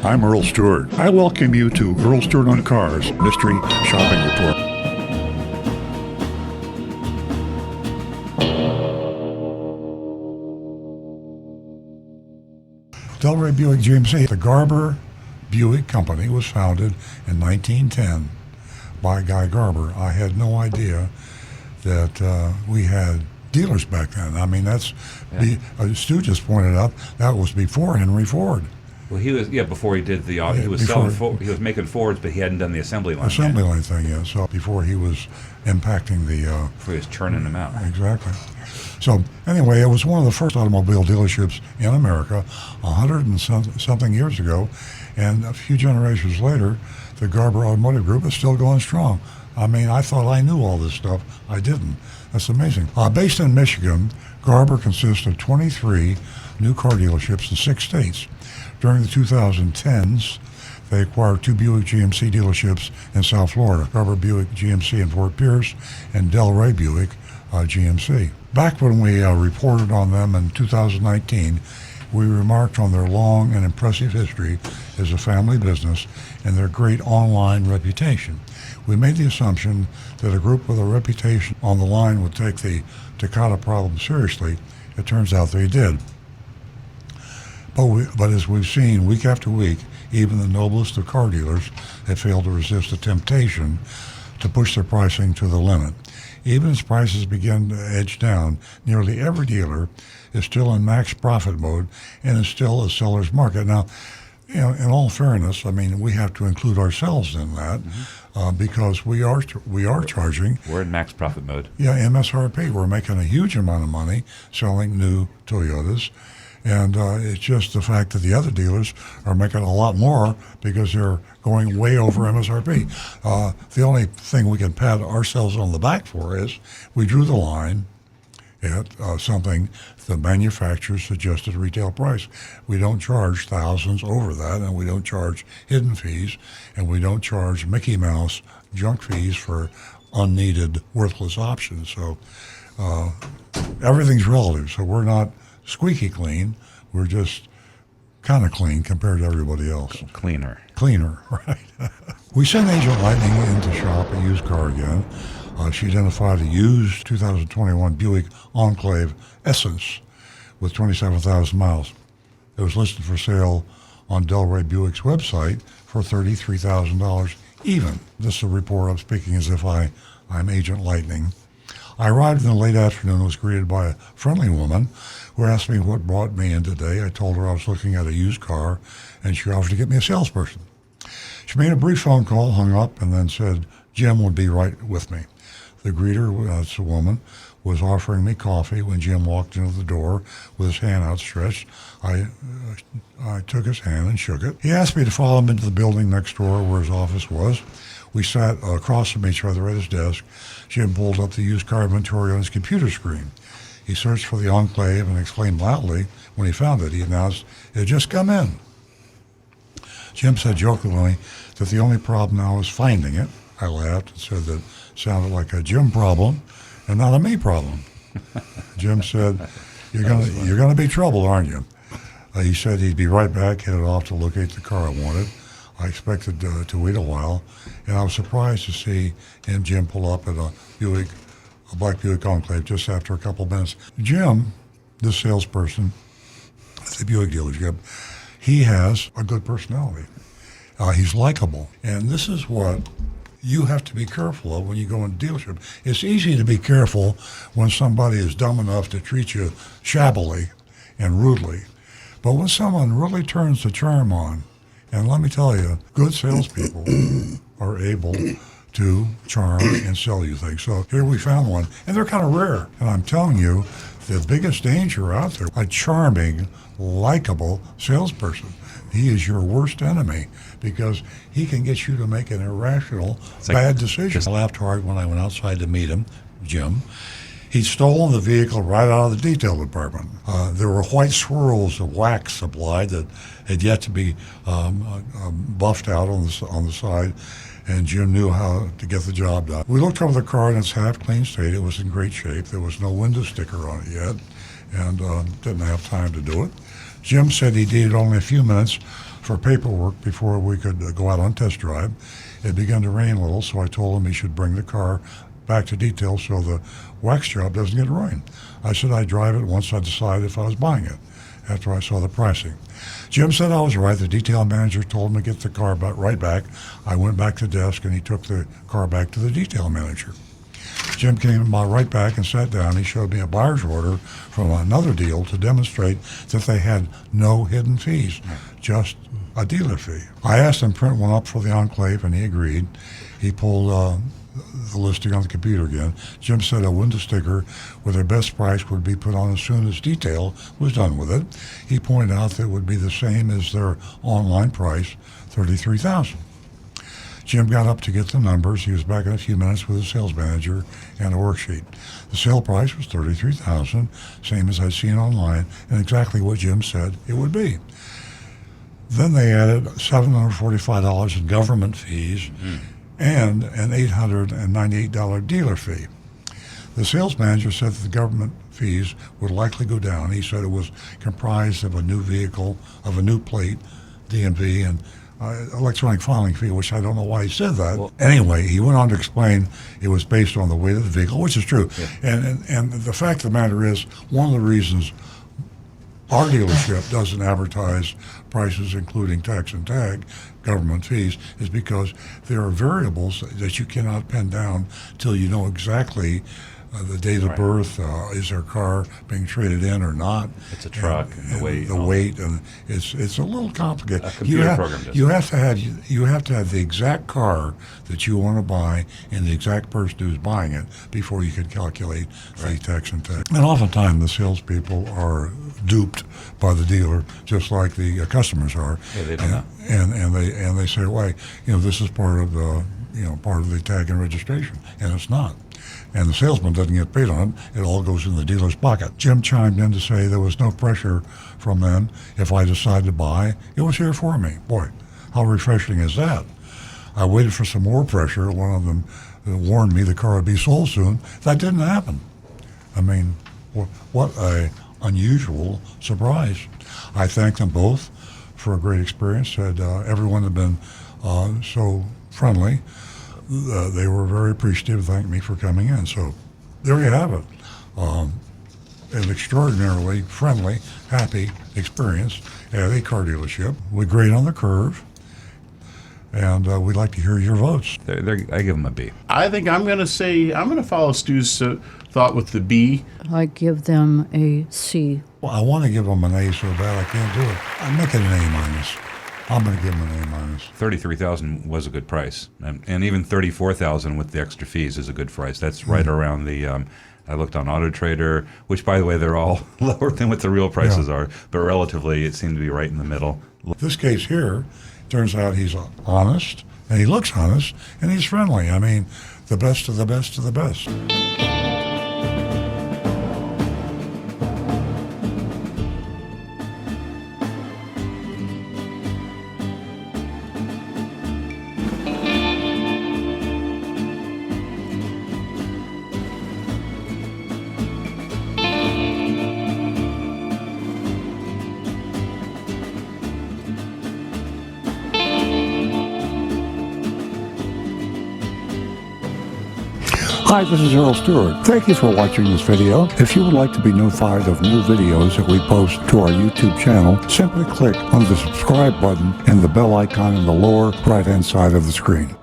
I'm Earl Stewart. I welcome you to Earl Stewart on Cars Mystery Shopping Report. Delray Buick GMC. The Garber Buick Company was founded in 1910 by Guy Garber. I had no idea that we had dealers back then. I mean, Stu just pointed out that was before Henry Ford. Well, he was before he did the he was he was making Fords, but he hadn't done the assembly line. Assembly line thing, yeah. So before he was impacting the before he was churning them out. Exactly. So anyway, it was one of the first automobile dealerships in America, 100 and something years ago, and a few generations later, the Garber Automotive Group is still going strong. I mean, I thought I knew all this stuff. I didn't. That's amazing. Based in Michigan, Garber consists of 23 new car dealerships in 6 states. During the 2010s, they acquired 2 Buick GMC dealerships in South Florida, Garber Buick GMC in Fort Pierce and Delray Buick GMC. Back when we reported on them in 2019, we remarked on their long and impressive history as a family business and their great online reputation. We made the assumption that a group with a reputation on the line would take the Takata problem seriously. It turns out they did. But as we've seen week after week, even the noblest of car dealers have failed to resist the temptation to push their pricing to the limit. Even as prices begin to edge down, nearly every dealer is still in max profit mode and is still a seller's market. Now, in all fairness, I mean, we have to include ourselves in that because we are charging. We're in max profit mode. Yeah, MSRP. We're making a huge amount of money selling new Toyotas. And it's just the fact that the other dealers are making a lot more because they're going way over MSRP. The only thing we can pat ourselves on the back for is we drew the line at something the manufacturer's suggested retail price. We don't charge thousands over that, and we don't charge hidden fees, and we don't charge Mickey Mouse junk fees for unneeded, worthless options. So everything's relative. So we're not squeaky clean. We're just kind of clean compared to everybody else. Cleaner, right. We sent Agent Lightning in to shop a used car again. She identified a used 2021 Buick Enclave Essence with 27,000 miles. It was listed for sale on Delray Buick's website for $33,000 even. This is a report. I'm speaking as if I'm Agent Lightning. I arrived in the late afternoon and was greeted by a friendly woman who asked me what brought me in today. I told her I was looking at a used car, and she offered to get me a salesperson. She made a brief phone call, hung up, and then said Jim would be right with me. The greeter, that's a woman, was offering me coffee when Jim walked into the door with his hand outstretched. I took his hand and shook it. He asked me to follow him into the building next door where his office was. We sat across from each other at his desk. Jim pulled up the used car inventory on his computer screen. He searched for the Enclave and exclaimed loudly when he found it. He announced, "It had just come in." Jim said jokingly that the only problem now is finding it. I laughed and said that it sounded like a Jim problem and not a me problem. Jim said, you're gonna be trouble, aren't you? He said he'd be right back, headed off to locate the car I wanted. I expected to wait a while, and I was surprised to see Jim pull up at a black Buick Enclave just after a couple of minutes. Jim, this salesperson at the Buick dealership, he has a good personality. He's likable, and this is what you have to be careful of when you go into dealership. It's easy to be careful when somebody is dumb enough to treat you shabbily and rudely, but when someone really turns the charm on, and let me tell you, good salespeople are able to charm and sell you things. So here we found one, and they're kind of rare. And I'm telling you, the biggest danger out there, a charming, likable salesperson. He is your worst enemy because he can get you to make an irrational, bad decision. I laughed hard when I went outside to meet him, Jim. He'd stolen the vehicle right out of the detail department. There were white swirls of wax supplied that had yet to be buffed out on the side, and Jim knew how to get the job done. We looked over the car in its half-clean state. It was in great shape. There was no window sticker on it yet, and didn't have time to do it. Jim said he needed only a few minutes for paperwork before we could go out on test drive. It began to rain a little, so I told him he should bring the car back to detail so the wax job doesn't get ruined. I said I'd drive it once I decided if I was buying it, after I saw the pricing. Jim said I was right. The detail manager told him to get the car right back. I went back to the desk, and he took the car back to the detail manager. Jim came right back and sat down. He showed me a buyer's order from another deal to demonstrate that they had no hidden fees, just a dealer fee. I asked him to print one up for the Enclave, and he agreed. He pulled the listing on the computer again. Jim said a window sticker with their best price would be put on as soon as detail was done with it. He pointed out that it would be the same as their online price, $33,000. Jim got up to get the numbers. He was back in a few minutes with a sales manager and a worksheet. The sale price was $33,000, same as I'd seen online, and exactly what Jim said it would be. Then they added $745 in government fees and an $898 dealer fee. The sales manager said that the government fees would likely go down. He said it was comprised of a new vehicle, of a new plate, DMV, and electronic filing fee, which I don't know why he said that. Well, anyway, he went on to explain it was based on the weight of the vehicle, which is true. Yeah. And the fact of the matter is, one of the reasons our dealership doesn't advertise prices including tax and tag, government fees, is because there are variables that you cannot pin down till you know exactly the date of birth, is their car being traded in or not? It's a truck, and the weight. The weight, and it's a little complicated. A computer program does. You have to have the exact car that you want to buy and the exact person who's buying it before you can calculate the tax and tag. And oftentimes the salespeople are duped by the dealer, just like the customers are. Yeah, they don't know. And they say, "Why, this is part of the part of the tag and registration," and it's not. And the salesman doesn't get paid on it. It all goes in the dealer's pocket. Jim chimed in to say there was no pressure from them if I decided to buy. It was here for me. Boy, how refreshing is that? I waited for some more pressure. One of them warned me the car would be sold soon. That didn't happen. I mean, what a unusual surprise. I thank them both for a great experience. Said everyone had been so friendly. They were very appreciative, thanked me for coming in. So there you have it. An extraordinarily friendly, happy experience at a car dealership. We grade on the curve, and we'd like to hear your votes. I give them a B. I think I'm going to follow Stu's thought with the B. I give them a C. Well, I want to give them an A so bad I can't do it. I'm making an A minus. I'm going to give them an A minus. $33,000 was a good price, and even $34,000 with the extra fees is a good price. That's right around the. I looked on Auto Trader, which, by the way, they're all lower than what the real prices are, but relatively, it seemed to be right in the middle. This case here, turns out he's honest, and he looks honest, and he's friendly. I mean, the best of the best of the best. Hi, this is Earl Stewart. Thank you for watching this video. If you would like to be notified of new videos that we post to our YouTube channel, simply click on the subscribe button and the bell icon in the lower right-hand side of the screen.